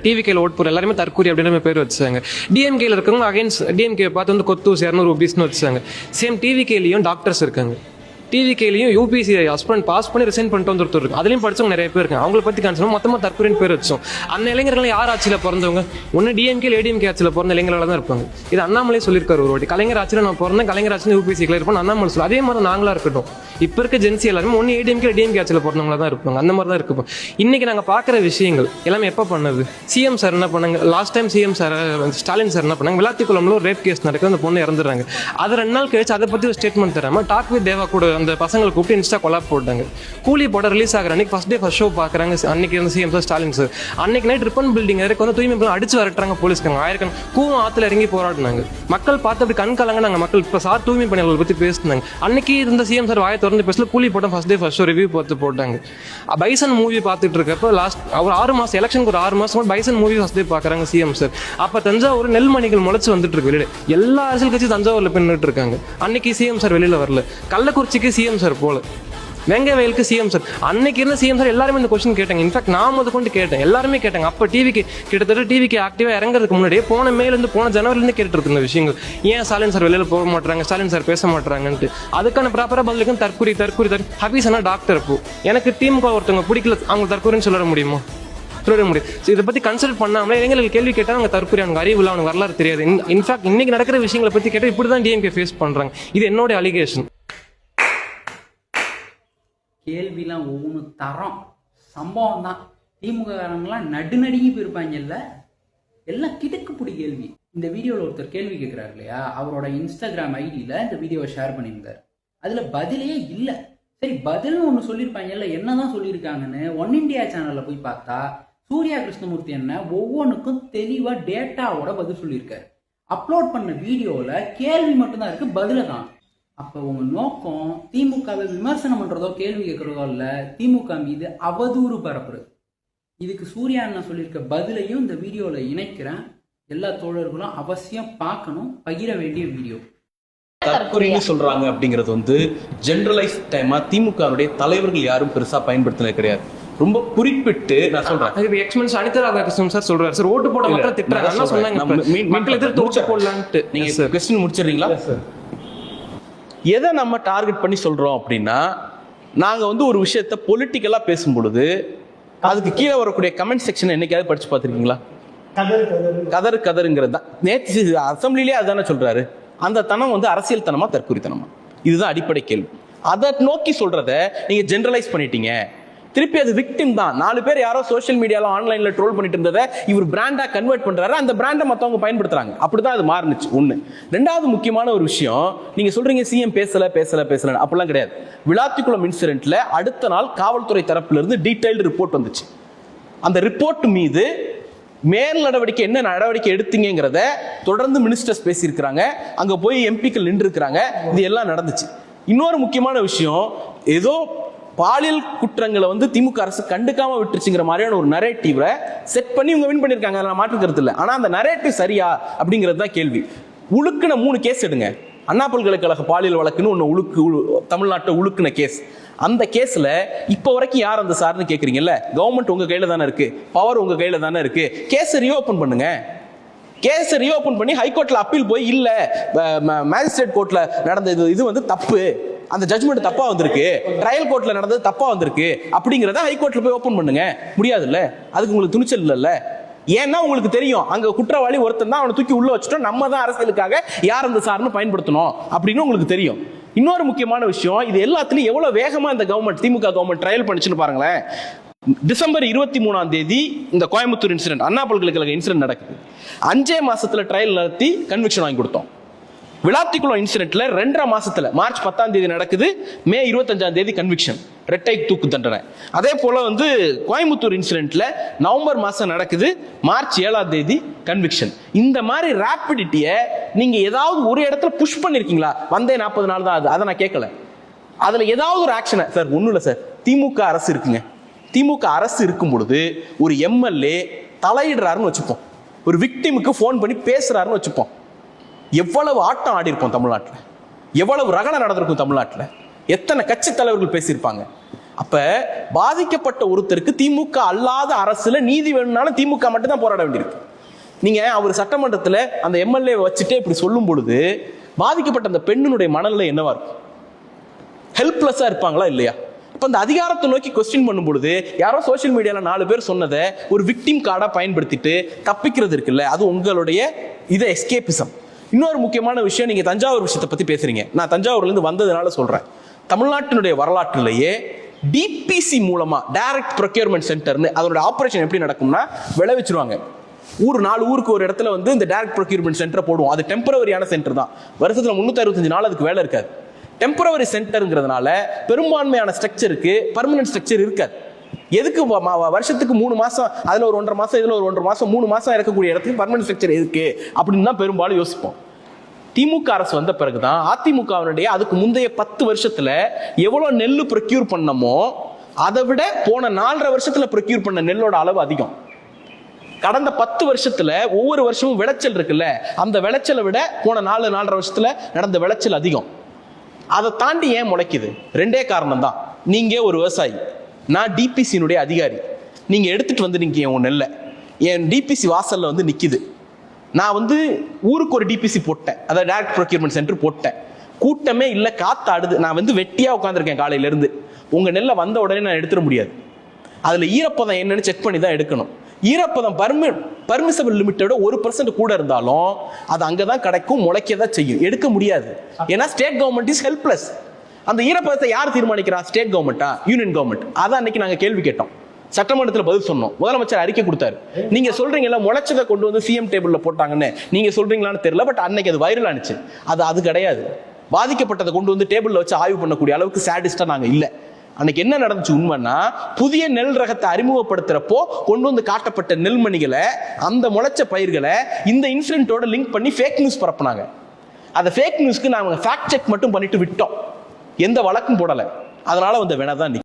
டிவிகேல vote போற எல்லாருமே தற்கூரி அப்படின்னு பேர் வச்சாங்க. டிஎம்கேல இருக்கவங்க அகைன்ஸ்ட் டிஎம்கே பார்த்து வந்து கொத்தூஸ் 200 ரூபீஸ்னு வச்சாங்க. சேம் டிவிகேலையும் டாக்டர்ஸ் இருக்காங்க. டிவிகேலையும் யூபிசி ஹஸ்பண்ட் பாஸ் பண்ணி ரிசைன் பண்ணிட்டு வந்து ஒருத்தர் இருக்கு. அதுலேயும் படிச்சவங்க நிறைய பேர் இருக்காங்க. அவங்களை பற்றி கான்செப்ட் மொத்தமாக தற்கொலைன்னு பேர் வச்சோம். அந்த இளைஞர்கள் யார் ஆட்சியில் பிறந்தவங்க? ஒன்று டிஎம்கே ஏடிஎம்கே ஆட்சியில் பிறந்த இளைஞர்களாக தான் இருப்பாங்க. இது அண்ணாமலை சொல்லியிருக்காரு ஒரு வாட்டி. கலைஞர் ஆட்சியில் நான் பிறந்தேன், கலைஞர் ஆட்சியில் யூபிசி கிளியர் பண்ண அண்ணாமலை சொல்லி அதே மாதிரி நாங்களாக இருக்கட்டும். இப்போ இருக்க ஜென்சி எல்லாருமே ஒன்று ஏடிஎம்கே டிஎம்கே ஆட்சியில் பிறந்தவங்களா தான் இருப்பாங்க. அந்த மாதிரி தான் இருப்போம். இன்னைக்கு நாங்கள் பார்க்குற விஷயங்கள் எல்லாமே எப்போ பண்ணது? சிஎம் சார் என்ன பண்ணாங்க? Last time CM sir Stalin sir என்ன பண்ணாங்க? விளாத்திக்குளம்ல ஒரு ரேப் கேஸ் நடக்குது, அந்த பொண்ணு இறந்துடுறாங்க. அது 2 நாள் கழிச்சு அதை பற்றி ஒரு ஸ்டேட்மெண்ட் தராமல் டாக் வித் தேவா கூட அந்த பசங்களை கூப்பிட்டு இன்ஸ்டா கொலாப் போட்டாங்க. கூலி படம் ரிலீஸ் ஆகிற அன்னைக்கு ஃபர்ஸ்ட் டே ஃபர்ஸ்ட் ஷோ பார்க்குறாங்க. அன்னைக்கு இருந்த சிஎம் சார் ஸ்டாலின் சார் அன்னைக்கு நைட் ரிப்பன் பில்டிங் வரைக்கும் வந்து தூய்மை அடிச்சு வரட்டுறாங்க போலீஸ்காரங்க. ஆயிரக்கணக்கான கூவம் ஆற்றுல இறங்கி போராடினாங்க. மக்கள் பார்த்து அப்படி கண் கலங்க. நாங்கள் மக்கள் இப்போ சார் தூய்மை பணியாளர்கள் பற்றி பேசினாங்க. அன்னைக்கு இருந்த சிஎம் சார் வாயை திறந்து பேசல. கூலி படம் first day first show review பார்த்து போட்டாங்க. பைசன் மூவி பார்த்துட்டு இருக்கப்போ லாஸ்ட் ஒரு 6 மாதம் எலெக்ஷனுக்கு ஒரு 6 மாதம் பைசன் மூவி ஃபர்ஸ்ட் டே பார்க்குறாங்க சிஎம் சார். அப்போ தஞ்சாவூர் நெல்மணிகள் முளைச்சு வந்துட்டு இருக்கு வெளியில. எல்லா அரசியல் கட்சி தஞ்சாவூரில் பின்னிட்டு இருக்காங்க. அன்னைக்கு சிஎம் சார் வெளியில் வரல. கள்ளக்குறிச்சிக்கு சிஎம் சார் போல, வெங்க வயலுக்கு சிஎம் சார். அன்னைக்கு இருந்த சிஎம் சார் எல்லாருமே இந்த கொஸ்டின் கேட்டாங்க. இன்ஃபேக்ட் நான் கொண்டு கேட்டேன், எல்லாருமே கேட்டாங்க. அப்போ கிட்டத்தட்ட டிவிக்கு ஆக்டிவாக இறங்குறதுக்கு முன்னாடியே போன மேலேருந்து போன ஜனவரிலேருந்து கேட்டுட்டு இருக்க இந்த விஷயங்கள். ஏன் ஸ்டாலின் சார் வெளியில் போக மாட்டாங்க, ஸ்டாலின் சார் பேச மாட்டாங்கன்ட்டு. அதுக்கான ப்ராப்பராக பதிலுக்கும் தற்கூரி ஹபீஸ் ஆனால் டாக்டர். இப்போ எனக்கு திமுக ஒருத்தவங்க பிடிக்கல, அவங்க தற்கூரின்னு சொல்ல முடியுமா? சொல்ல முடியும். இதை பற்றி கன்சல்ட் பண்ணாமல் எங்களுக்கு கேள்வி கேட்டால் அவங்க தற்கூரி, அவங்க அறிவு இல்லை, அவங்க வரலாறு தெரியாது. இன்ஃபேக்ட் இன்னைக்கு நடக்கிற விஷயங்களை பற்றி கேட்டால் இப்படி தான் டிஎம்கே ஃபேஸ் பண்ணுறாங்க. இது என்னோட அலிகேஷன். கேள்விலாம் ஒவ்வொன்றும் தரம் சம்பவம் தான். திமுக காரங்களாம் நடுநடுங்கி போயிருப்பாங்கல்ல, எல்லாம் கிடுக்குப்பிடி கேள்வி. இந்த வீடியோவில் ஒருத்தர் கேள்வி கேட்குறாரு இல்லையா, அவரோட இன்ஸ்டாகிராம் ஐடியில் இந்த வீடியோவை ஷேர் பண்ணியிருந்தார். அதில் பதிலே இல்லை. சரி, பதில்னு ஒன்று சொல்லியிருப்பாங்கல்ல, என்னதான் சொல்லியிருக்காங்கன்னு ஒன் இண்டியா சேனலில் போய் பார்த்தா சூர்யா கிருஷ்ணமூர்த்தி என்ன ஒவ்வொன்றுக்கும் தெளிவாக டேட்டாவோட பதில் சொல்லியிருக்காரு. அப்லோட் பண்ண வீடியோவில் கேள்வி மட்டும்தான் இருக்குது, பதில தான். அப்போ உங்க நோக்கம் திமுகவை விமர்சனம் பண்றதோ கேள்வி கேட்கறதோ இல்ல, திமுக மீது அவதூறு பரப்புறது. இதுக்கு சூர்யா அண்ணா சொல்லியிருக்க பதிலையும் இந்த வீடியோல இணைக்கிறேன். எல்லா தோழர்களும் அவசியம் பார்க்கணும், பகிர வேண்டிய வீடியோ. தற்கொலைன்னு சொல்றாங்க அப்படிங்கிறது வந்து ஜெனரலைஸ் டைமா திமுகவுடைய தலைவர்கள் யாரும் பெருசா பயன்படுத்தினது கிடையாது. ரொம்ப குறிப்பிட்டு நான் சொல்றேன். எக்ஸ்மென்ஸ் அனிதா ராதாகிருஷ்ணன் சார் சொல்றாரு. சார் ஓட்டு போட மக்கள் திட்டுறாங்க சொன்னாங்க. மக்கள் எதிர்த்து ஓட்டு போடலான்ட்டு. நீங்க கொஸ்டின் முடிச்சிடுறீங்களா? எதை நம்ம டார்கெட் பண்ணி சொல்றோம் அப்படின்னா, நாங்க வந்து ஒரு விஷயத்த பொலிட்டிக்கலா பேசும் பொழுது அதுக்கு கீழே வரக்கூடிய கமெண்ட் செக்ஷன் என்னைக்காவது படிச்சு பார்த்துருக்கீங்களா? கதருங்கிறது தான். நேற்று அசம்பிளிலே அதுதானே சொல்றாரு. அந்த தனம் வந்து அரசியல் தனமா தற்கொலைத்தனமா? இதுதான் அடிப்படை கேள்வி. அதை நோக்கி சொல்றத நீங்க ஜெனரலைஸ் பண்ணிட்டீங்க. திருப்பி அது விக்டிம் தான். 4 பேர் யாரோ சோஷியல் மீடியால ஆன்லைன்ல ட்ரோல் பண்ணிட்டு இருந்ததை இவர் பிராண்டா கன்வெர்ட் பண்றாரு. அந்த பிராண்டை மத்தவங்க பயன்படுத்துறாங்க. அப்படிதான் அது மாறுனுச்சு. ஒண்ணு. ரெண்டாவது முக்கியமான ஒரு விஷயம், நீங்க சொல்றீங்க சிஎம் பேசல அப்படிலாம் கிடையாது. விளாத்திக்குளம் இன்சிடென்ட்ல அடுத்த நாள் காவல்துறை தரப்புல இருந்து டீடைல்டு ரிப்போர்ட் வந்துச்சு. அந்த ரிப்போர்ட் மீது மேல் நடவடிக்கை என்ன நடவடிக்கை எடுத்தீங்கிறத தொடர்ந்து மினிஸ்டர்ஸ் பேசியிருக்கிறாங்க. அங்க போய் எம்பிக்கள் நின்று இருக்கிறாங்க. இது எல்லாம் நடந்துச்சு. இன்னொரு முக்கியமான விஷயம், ஏதோ பாலியல் குற்றங்களை வந்து திமுக அரசு கண்டுக்காம விட்டுருச்சுங்கிற மாதிரியான ஒரு நரேட்டிவ் செட் பண்ணி இவங்க வின் பண்ணிருக்காங்க. நான் மாற்று கருத்து இல்லை. ஆனா அந்த நரேட்டிவ் சரியா அப்படிங்கிறது தான் கேள்வி. உழுக்குன 3 கேஸ் எடுங்க. அண்ணா பல்கலைக்கழக பாலியல் வழக்குன்னு ஒன்று தமிழ்நாட்டை உழுக்குன கேஸ். அந்த கேஸ்ல இப்ப வரைக்கும் யார் அந்த சார்னு கேக்குறீங்கல்ல, கவர்மெண்ட் உங்க கையில தானே இருக்கு, பவர் உங்க கையில தானே இருக்கு. கேஸ் ரீஓபன் பண்ணுங்க. கேஸ் ரீஓபன் பண்ணி ஹைகோர்ட்ல அப்பீல் போய் இல்ல மேஜிஸ்ட்ரேட் கோர்ட்ல நடந்த இது வந்து தப்பு, அந்த ஜட்ஜ்மெண்ட் தப்பா வந்திருக்கு, ட்ரையல் கோர்ட்ல நடந்தது தப்பா வந்திருக்கு அப்படிங்கறத ஹைகோர்ட்ல போய் ஓபன் பண்ணுங்க. முடியாதுல்ல, அதுக்கு உங்களுக்கு துணிச்சல் இல்லைல்ல. ஏன்னா உங்களுக்கு தெரியும் அங்க குற்றவாளி ஒருத்தன் தான், அவனை தூக்கி உள்ள வச்சுட்டோம், நம்ம தான் அரசியலுக்காக யார் அந்த சார்னு பயன்படுத்தணும் அப்படின்னு உங்களுக்கு தெரியும். இன்னொரு முக்கியமான விஷயம், இது எல்லாத்துலயும் எவ்வளவு வேகமா இந்த கவர்மெண்ட் திமுக கவர்மெண்ட் ட்ரையல் பண்ணிச்சுன்னு பாருங்களேன். டிசம்பர் 23ஆம் தேதி இந்த கோயம்புத்தூர் இன்சிடென்ட், அண்ணா பல்கலைக்கழக இன்சிடென்ட் நடக்குது. 5 மாசத்துல ட்ரையல் நடத்தி கன்விக்ஷன் வாங்கி கொடுத்தோம். விளாத்திக்குளம் இன்சிடென்ட்ல 2.5 மாசத்துல மார்ச் 10ஆம் தேதி நடக்குது, மே 25ஆம் தேதி கன்விக்ஷன், இரட்டை தூக்கு தண்டனை. அதே போல வந்து கோயம்புத்தூர் இன்சிடென்ட்ல நவம்பர் மாசம் நடக்குது, மார்ச் 7ஆம் தேதி கன்விக்ஷன். இந்த மாதிரி ராபிடிட்டியை நீங்க ஏதாவது ஒரு இடத்துல புஷ் பண்ணிருக்கீங்களா? வந்தே 40 நாள் தான், அதை நான் கேட்கல. அதுல ஏதாவது ஒரு ஆக்ஷனை சார் ஒண்ணும் இல்ல சார், திமுக அரசு இருக்குங்க. திமுக அரசு இருக்கும் பொழுது ஒரு எம்எல்ஏ தலையிடுறாருன்னு வச்சுப்போம், ஒரு விக்டிமுக்கு போன் பண்ணி பேசுறாருன்னு வச்சுப்போம். எவ்வளவு ஆட்டம் ஆடி இருப்போம் தமிழ்நாட்டில், எவ்வளவு ரகணை நடந்திருக்கும் தமிழ்நாட்டில், எத்தனை கட்சி தலைவர்கள் பேசியிருப்பாங்க. அப்ப பாதிக்கப்பட்ட ஒருத்தருக்கு திமுக அல்லாத அரசுல நீதி வேணும்னாலும் திமுக மட்டும் தான் போராட வேண்டியிருக்கு. நீங்க அவர் சட்டமன்றத்துல அந்த எம்எல்ஏ வச்சுட்டே இப்படி சொல்லும் பொழுது பாதிக்கப்பட்ட அந்த பெண்ணினுடைய மனநிலை என்னவா இருக்கும்? ஹெல்ப்லெஸ்ஸா இருப்பாங்களா இல்லையா? இப்ப அந்த அதிகாரத்தை நோக்கி கொஸ்டின் பண்ணும் பொழுது யாரோ சோசியல் மீடியால 4 பேர் சொன்னதை ஒரு விக்டிம் கார்டா பயன்படுத்திட்டு தப்பிக்கிறது இருக்குல்ல, அது உங்களுடைய இது எஸ்கேபிசம். இன்னொரு முக்கியமான விஷயம், நீங்க தஞ்சாவூர் விஷயத்தை பத்தி பேசுறீங்க. நான் தஞ்சாவூர்ல இருந்து வந்ததுனால சொல்றேன். தமிழ்நாட்டினுடைய வரலாற்றிலேயே டிபிசி மூலமா டைரக்ட் ப்ரொக்யூர்மெண்ட் சென்டர்னு அதோட ஆபரேஷன் எப்படி நடக்கும்னா, விளைவிச்சிருவாங்க. 4 ஊருக்கு ஒரு இடத்துல வந்து இந்த டைரக்ட் ப்ரொக்யூர்மெண்ட் சென்டரை போடுவோம். அது டெம்பரவரியான சென்டர் தான். வருஷத்துல 365 நாள் அதுக்கு வேலை இருக்காது. டெம்பரவரி சென்டருங்கிறதுனால பெரும்பான்மையான ஸ்ட்ரக்சருக்கு பர்மனன்ட் ஸ்ட்ரக்சர் இருக்காது. எதுக்கு வருஷத்துக்கு 3 மாசம், அதுல ஒரு 1.5 மாசம், இதுல ஒரு 1.5 மாசம், 3 மாசம் இருக்கக்கூடிய இடத்துக்கு பர்மனன்ட் ஸ்ட்ரக்சர் எதுக்கு அப்படின்னு தான் பெரும்பாலும் யோசிப்போம். திமுக அரசு வந்த பிறகுதான் அதிமுகவினுடைய அதுக்கு முந்தைய 10 வருஷத்துல எவ்வளவு நெல் ப்ரொக்யூர் பண்ணமோ அதை விட போன 4.5 வருஷத்துல ப்ரொக்யூர் பண்ண நெல்லோட அளவு அதிகம். கடந்த 10 வருஷத்துல ஒவ்வொரு வருஷமும் விளைச்சல் இருக்குல்ல, அந்த விளைச்சலை விட போன 4.5 வருஷத்துல நடந்த விளைச்சல் அதிகம். அதை தாண்டி ஏன் முளைக்குது? 2 காரணம் தான். நீங்க ஒரு விவசாயி, நான் டிபிசியினுடைய அதிகாரி. நீங்க எடுத்துட்டு வந்து நீங்க உன் நெல்லை என் டிபிசி வாசல்ல வந்து நிக்குது. நான் வந்து ஊருக்கு ஒரு டிபிசி போட்டேன், அதாவது டைரக்ட் ப்ரொக்யூர்மெண்ட் சென்டர் போட்டேன். கூட்டமே இல்லை, காத்து ஆடுது. நான் வந்து வெட்டியா உட்காந்துருக்கேன் காலையில இருந்து. உங்க நெல்லை வந்த உடனே நான் எடுத்துட முடியாது. அதுல ஈரப்பதம் என்னன்னு செக் பண்ணி தான் எடுக்கணும். ஈரப்பதம் பர்மிசபிள் லிமிட்டோட 1% கூட இருந்தாலும் அது அங்கதான் கிடைக்கும், முளைக்கதான் செய்யும். எடுக்க முடியாது. ஏன்னா ஸ்டேட் கவர்மெண்ட் இஸ் ஹெல்ப்லெஸ். அந்த ஈரப்பதத்தை யார் தீர்மானிக்கிறா? ஸ்டேட் கவர்மெண்டா, யூனியன் கவர்மெண்ட்? அதான் அன்னைக்கு நாங்க கேள்வி கேட்டோம், சட்டமன்றத்தில் பதில் சொன்னோம். முதலமைச்சர் அறிக்கை கொடுத்தாரு. நீங்க சொல்றீங்கல்ல முளைச்சதை கொண்டு வந்து சிஎம் டேபிள்ல போட்டாங்கன்னு, நீங்க சொல்றீங்களான்னு தெரியல. பட் அன்னைக்கு அது வைரல் ஆனிச்சு. அது கிடையாது. பாதிக்கப்பட்டதை கொண்டு வந்து டேபிள்ல வச்சு ஆய்வு பண்ணக்கூடிய அளவுக்கு சாடிஸ்டா நாங்க இல்ல. அன்னைக்கு என்ன நடந்துச்சு உண்மைன்னா, புதிய நெல் ரகத்தை அறிமுகப்படுத்துறப்போ கொண்டு வந்து காட்டப்பட்ட நெல்மணிகளை, அந்த முளைச்ச பயிர்களை இந்த இன்சிடென்ட்டோட லிங்க் பண்ணி ஃபேக் நியூஸ் பரப்புனாங்க. அந்த ஃபேக் நியூஸ்க்கு நாங்க ஃபேக்ட் செக் மட்டும் பண்ணிட்டு விட்டோம், எந்த வழக்கும் போடல. அதனால வந்த வேணாதான்